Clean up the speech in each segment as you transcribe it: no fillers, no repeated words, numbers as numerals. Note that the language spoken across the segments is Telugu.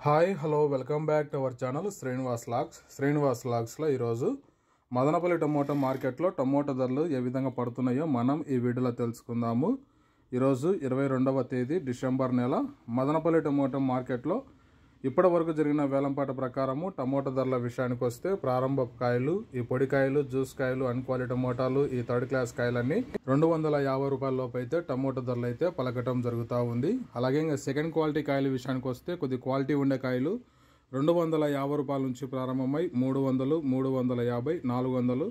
Hi hello welcome back to our channel Srinivas లాగ్స్లో ఈరోజు మదనపల్లి టమోటా మార్కెట్లో టమోటా ధరలు ఏ విధంగా పడుతున్నాయో మనం ఈ వీడియోలో తెలుసుకుందాము. ఈరోజు 22వ తేదీ డిసెంబర్ నెల మదనపల్లి టమోటా మార్కెట్లో ఇప్పటి వరకు జరిగిన వేలంపాట ప్రకారము టమోటా ధరల విషయానికి వస్తే ప్రారంభ కాయలు, ఈ పొడి కాయలు, జ్యూస్ కాయలు, అన్క్వాలిటీ టమోటాలు, ఈ థర్డ్ క్లాస్ కాయలన్నీ 250 రూపాయల లోపు అయితే టమోటా ధరలు అయితే పలకటం జరుగుతూ ఉంది. అలాగే ఇంకా సెకండ్ క్వాలిటీ కాయల విషయానికి వస్తే కొద్ది క్వాలిటీ ఉండే కాయలు 250 రూపాయల నుంచి ప్రారంభమై 300, 350, 400,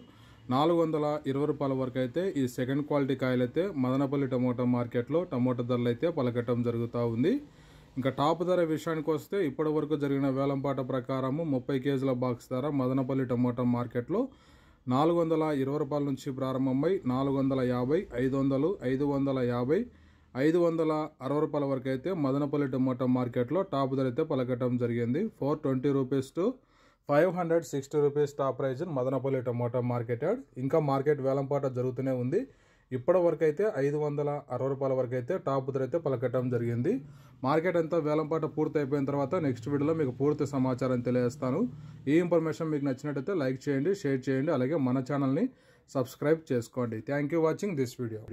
420 రూపాయల వరకు అయితే ఈ సెకండ్ క్వాలిటీ కాయలు అయితే మదనపల్లి టమోటా మార్కెట్లో టమోటా ధరలు అయితే పలకటం జరుగుతూ ఉంది. ఇంకా టాప్ ధర విషయానికి వస్తే ఇప్పటి వరకు జరిగిన వేలంపాట ప్రకారము 30 కేజీల బాక్స్ ధర మదనపల్లి టమోటా మార్కెట్లో 420 రూపాయల నుంచి ప్రారంభమై 450, 500, 550, 560 రూపాయల వరకు అయితే మదనపల్లి టమోటా మార్కెట్లో టాప్ ధర అయితే పలకటం జరిగింది. 420 rupees to 560 rupees top prize Madanapalle tomato market yard. ఇంకా మార్కెట్ వేలంపాట జరుగుతూనే ఉంది. ఇప్పటి వరకు అయితే 560 రూపాయల వరకు అయితే టాప్ ధర అయితే పలకటం జరిగింది. మార్కెట్ అంతా వేలంపాట పూర్తి అయిపోయిన తర్వాత నెక్స్ట్ వీడియోలో మీకు పూర్తి సమాచారం తెలియజేస్తాను. ఈ ఇన్ఫర్మేషన్ మీకు నచ్చినట్టయితే లైక్ చేయండి, షేర్ చేయండి, అలాగే మన ఛానల్ని సబ్స్క్రైబ్ చేసుకోండి. Thank you watching this video.